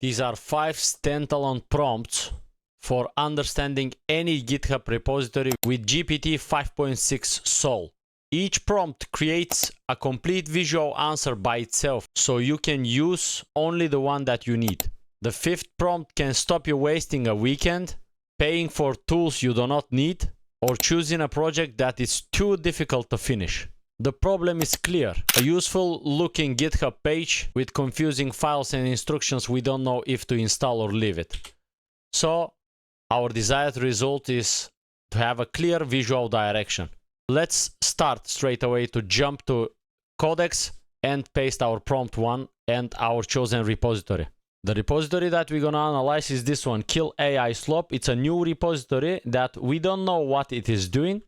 These are 5 standalone prompts for understanding any GitHub repository with GPT 5.6 Sol. Each prompt creates a complete visual answer by itself, so you can use only the one that you need. The 5th prompt can stop you wasting a weekend, paying for tools you do not need, or choosing a project that is too difficult to finish. The problem is clear: a useful looking GitHub page with confusing files and instructions we don't know if to install or leave it. So our desired result is to have a clear visual direction. Let's start straight away to jump to Codex and paste our prompt 1 and our chosen repository. The repository that we're gonna analyze is this one, Kill AI Slop. It's a new repository that we don't know what it is doing.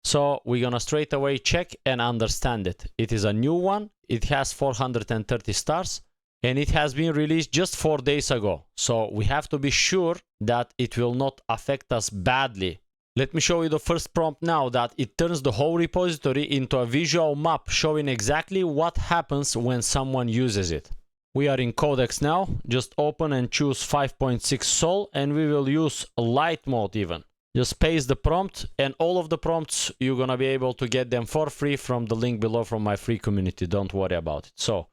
So we're gonna straight away check and understand it. It is a new one. It has 430 stars and it has been released just 4 days ago. So we have to be sure that it will not affect us badly. Let me show you the first prompt now, that it turns the whole repository into a visual map showing exactly what happens when someone uses it. We are in Codex now. Just open and choose 5.6 Sol and we will use light mode even. Just paste the prompt and all of the prompts you're gonna be able to get them for free from the link below from my free community. Don't worry about it. So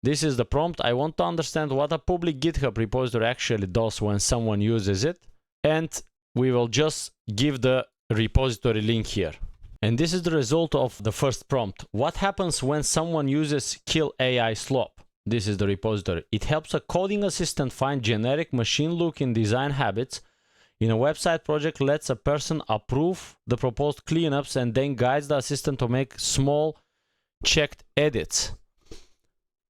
this is the prompt. I want to understand what a public GitHub repository actually does when someone uses it. And we will just give the repository link here. And this is the result of the first prompt. What happens when someone uses Kill AI Slop? This is the repository. It helps a coding assistant find generic machine-looking design habits in a website project, lets a person approve the proposed cleanups, and then guides the assistant to make small checked edits.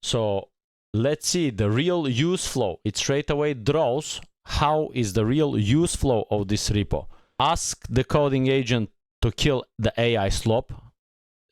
So let's see the real use flow. It straight away draws how is the real use flow of this repo. Ask the coding agent to kill the AI slop.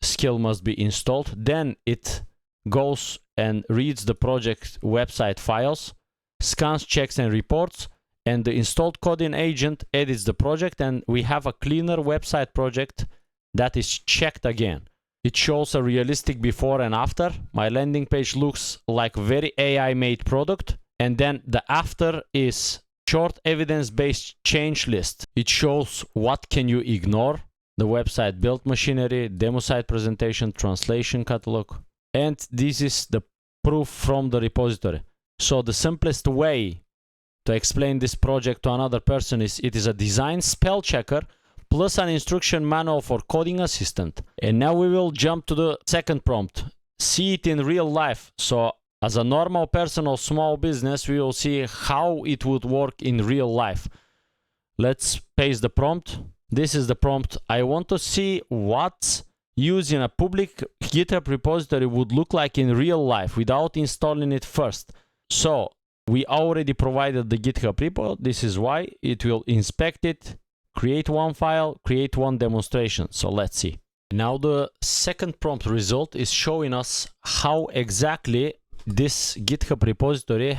Skill must be installed. Then it goes and reads the project website files, scans, checks, and reports. And the installed coding agent edits the project, and we have a cleaner website project that is checked again. It shows a realistic before and after. My landing page looks like very AI made product. And then the after is short evidence-based change list. It shows what can you ignore. The website build machinery, demo site presentation, translation catalog. And this is the proof from the repository. So the simplest way to explain this project to another person is it is a design spell checker plus an instruction manual for coding assistant. And now we will jump to the second prompt. See it in real life. So as a normal person or small business, we will see how it would work in real life. Let's paste the prompt. This is the prompt. I want to see what using a public GitHub repository would look like in real life without installing it first. So we already provided the GitHub repo. This is why it will inspect it, create one file, create one demonstration. So let's see. Now the second prompt result is showing us how exactly this GitHub repository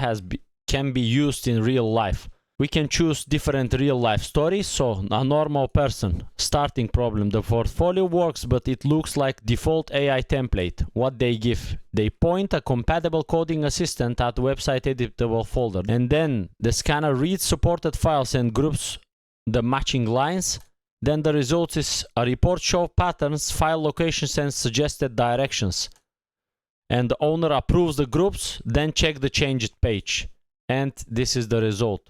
can be used in real life. We can choose different real life stories. So a normal person, starting problem, the portfolio works, but it looks like default AI template. What they give, they point a compatible coding assistant at website editable folder. And then the scanner reads supported files and groups the matching lines. Then the result is a report show patterns, file locations, and suggested directions. And the owner approves the groups, then check the changed page. And this is the result.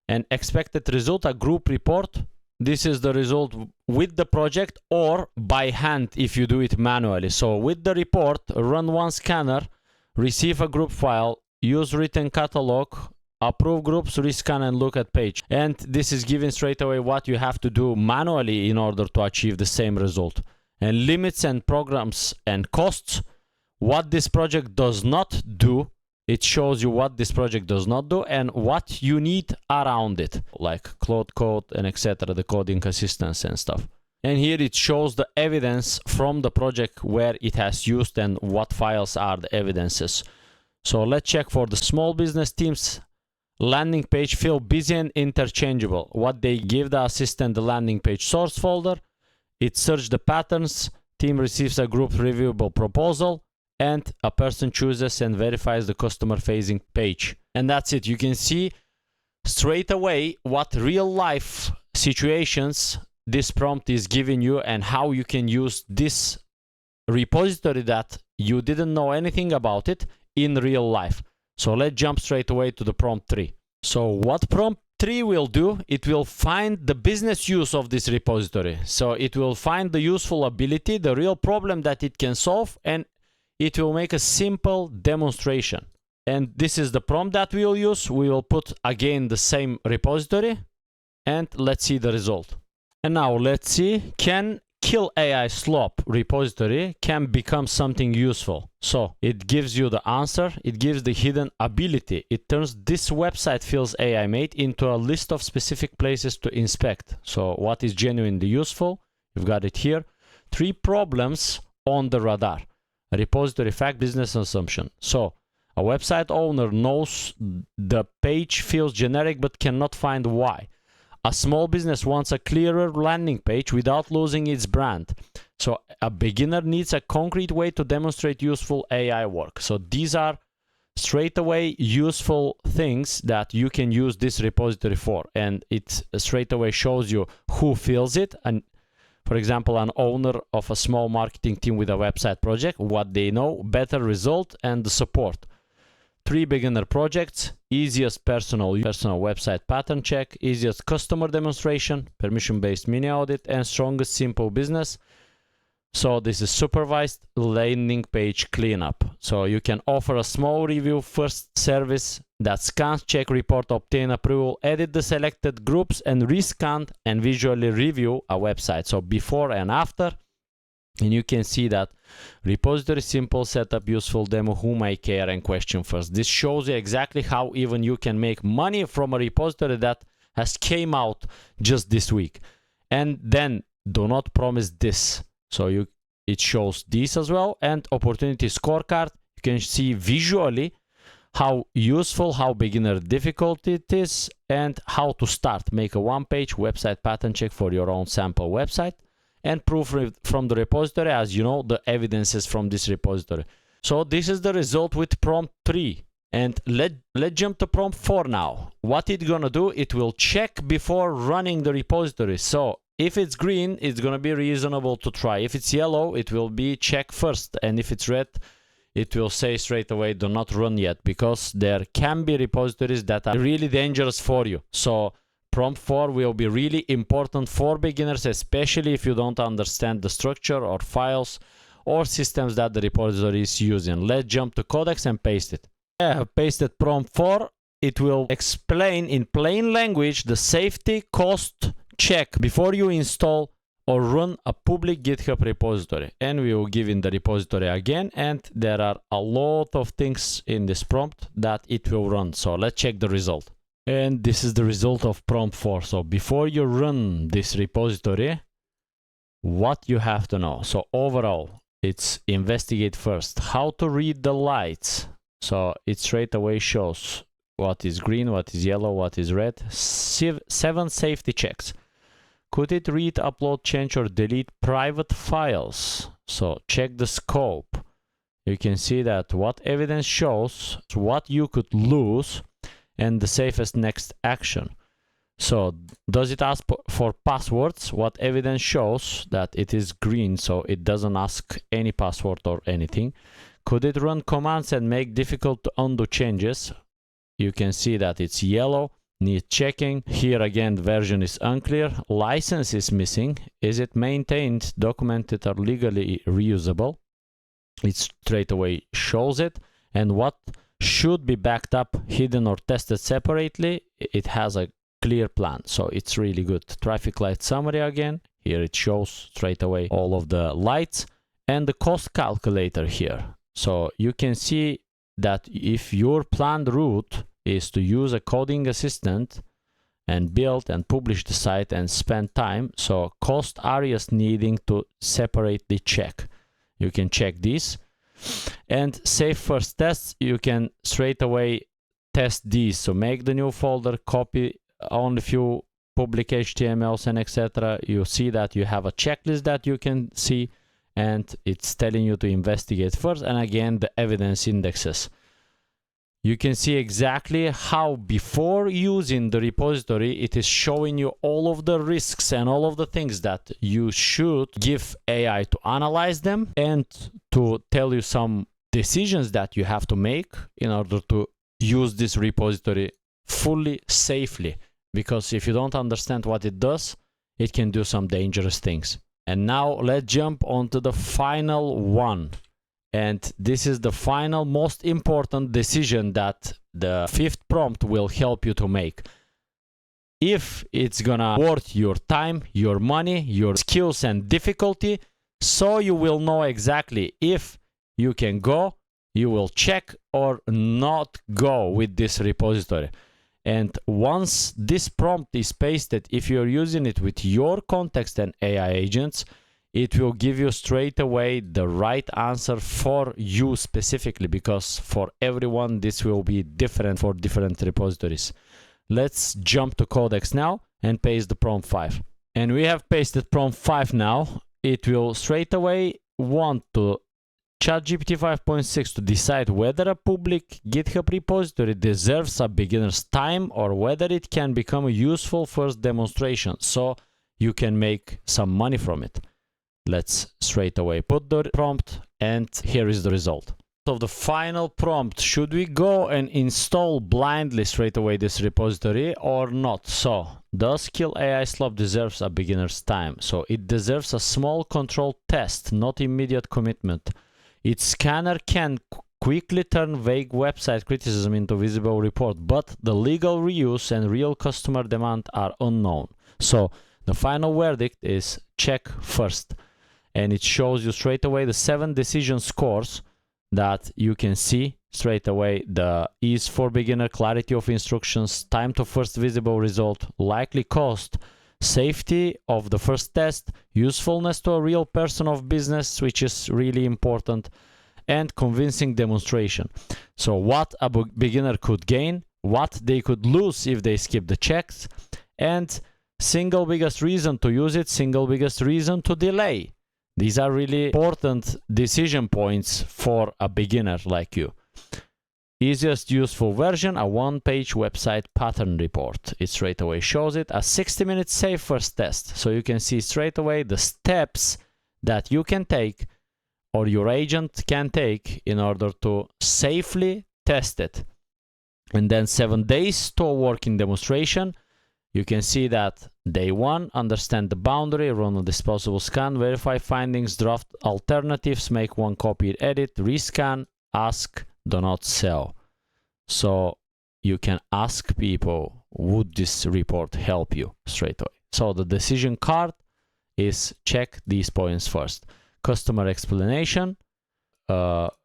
And expected result, a group report. This is the result with the project or by hand if you do it manually. So with the report, run one scanner, receive a group file, use written catalog, approve groups, rescan and look at page. And this is giving straight away what you have to do manually in order to achieve the same result. And limits and programs and costs. What this project does not do, it shows you what this project does not do and what you need around it, like Cloud Code and etc., the coding assistance and stuff. And here it shows the evidence from the project where it has used and what files are the evidences. So let's check for the small business teams. Landing page feel busy and interchangeable. What they give the assistant the landing page source folder. It searches the patterns. Team receives a group reviewable proposal. and a person chooses and verifies the customer facing page. And that's it. You can see straight away what real life situations this prompt is giving you and how you can use this repository that you didn't know anything about it in real life. So let's jump straight away to the prompt 3. So what prompt 3 will do, it will find the business use of this repository. So it will find the useful ability, the real problem that it can solve, and it will make a simple demonstration. And this is the prompt that we will use. We will put again the same repository and let's see the result. And now let's see, can Kill AI Slop repository can become something useful. So it gives you the answer, it gives the hidden ability. It turns this website feels AI made into a list of specific places to inspect. So what is genuinely useful? You've got it here. 3 problems on the radar. Repository fact, business assumption. So a website owner knows the page feels generic but cannot find why. A small business wants a clearer landing page without losing its brand. So a beginner needs a concrete way to demonstrate useful AI work. So these are straight away useful things that you can use this repository for. And it straight away shows you who fills it. And for example, an owner of a small marketing team with a website project, what they know, better result, and the support. 3 beginner projects, easiest personal website pattern check, easiest customer demonstration, permission-based mini audit, and strongest simple business. So this is supervised landing page cleanup. So you can offer a small review first service that scans, check, report, obtain approval, edit the selected groups, and rescan and visually review a website. So before and after. And you can see that repository, simple setup, useful demo, whom I care, and question first. This shows you exactly how even you can make money from a repository that has came out just this week. And then do not promise this. So it shows this as well. And opportunity scorecard, you can see visually how useful, how beginner difficult it is, and how to start. Make a 1-page website pattern check for your own sample website. And proof from the repository, as you know, the evidences from this repository. So this is the result with prompt 3. And let's jump to prompt 4 now. What it's gonna do, it will check before running the repository. So if it's green, it's gonna be reasonable to try. If it's yellow, it will be check first. And if it's red, it will say straight away, do not run yet, because there can be repositories that are really dangerous for you. So prompt 4 will be really important for beginners, especially if you don't understand the structure or files or systems that the repository is using. Let's jump to codex and paste it. I have pasted prompt 4. It will explain in plain language the safety cost check before you install or run a public GitHub repository. And we will give in the repository again. And there are a lot of things in this prompt that it will run. So let's check the result. And this is the result of prompt 4. So before you run this repository, what you have to know. So overall, it's investigate first. How to read the lights. So it straight away shows what is green, what is yellow, what is red. 7 safety checks. Could it read, upload, change, or delete private files? So check the scope. You can see that what evidence shows, what you could lose, and the safest next action. So does it ask for passwords? What evidence shows that it is green, so it doesn't ask any password or anything. Could it run commands and make difficult to undo changes? You can see that it's yellow, need checking. Here again, the version is unclear. License is missing. Is it maintained, documented, or legally reusable? It straight away shows it. And what should be backed up, hidden, or tested separately? It has a clear plan, so it's really good. Traffic light summary again. Here it shows straight away all of the lights and the cost calculator here. So you can see that if your planned route is to use a coding assistant and build and publish the site and spend time, so cost areas needing to separately check. You can check this. And save first tests, you can straight away test these. So make the new folder, copy only few public HTMLs and etc. You see that you have a checklist that you can see, and it's telling you to investigate first, and again the evidence indexes. You can see exactly how before using the repository, it is showing you all of the risks and all of the things that you should give AI to analyze them and to tell you some decisions that you have to make in order to use this repository fully safely. Because if you don't understand what it does, it can do some dangerous things. And now let's jump onto the final one. And this is the final most important decision that the 5th prompt will help you to make. If it's gonna worth your time, your money, your skills and difficulty, so you will know exactly if you can go, you will check or not go with this repository. And once this prompt is pasted, if you're using it with your context and AI agents, it will give you straight away the right answer for you specifically, because for everyone this will be different for different repositories. Let's jump to Codex now and paste the prompt 5. And we have pasted prompt 5 now. It will straight away want to ChatGPT 5.6 to decide whether a public GitHub repository deserves a beginner's time or whether it can become a useful first demonstration, so you can make some money from it. Let's straight away put the prompt, and here is the result. So the final prompt, should we go and install blindly straight away this repository or not? So, does Kill AI Slope deserves a beginner's time? So it deserves a small controlled test, not immediate commitment. Its scanner can quickly turn vague website criticism into visible report, but the legal reuse and real customer demand are unknown. So the final verdict is check first. And it shows you straight away the 7 decision scores that you can see straight away: the ease for beginner, clarity of instructions, time to first visible result, likely cost, safety of the first test, usefulness to a real person of business, which is really important, and convincing demonstration. So what a beginner could gain, what they could lose if they skip the checks, and single biggest reason to use it, single biggest reason to delay. These are really important decision points for a beginner like you. Easiest useful version, a 1-page website pattern report. It straight away shows it. A 60-minute safe first test. So you can see straight away the steps that you can take or your agent can take in order to safely test it. And then 7 days to a working demonstration. You can see that day 1, understand the boundary, run a disposable scan, verify findings, draft alternatives, make 1 copy, edit, rescan, ask, do not sell. So you can ask people, would this report help you straight away? So the decision card is check these points first. Customer explanation,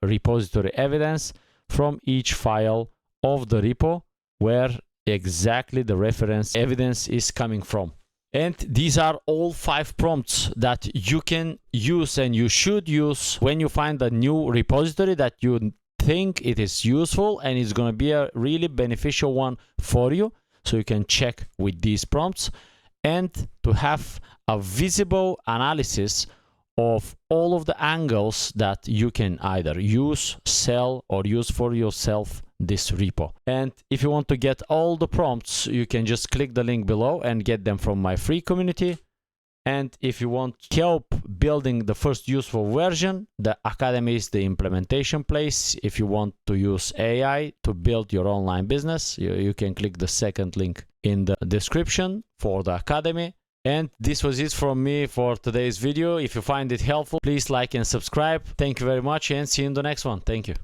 repository evidence from each file of the repo where exactly the reference evidence is coming from. And these are all 5 prompts that you can use and you should use when you find a new repository that you think it is useful and it's going to be a really beneficial one for you. So you can check with these prompts and to have a visible analysis of all of the angles that you can either use, sell, or use for yourself this repo. And if you want to get all the prompts, you can just click the link below and get them from my free community. And if you want help building the first useful version, the Academy is the implementation place. If you want to use AI to build your online business, you can click the second link in the description for the Academy. And this was it from me for today's video. If you find it helpful, please like and subscribe. Thank you very much and see you in the next one. Thank you.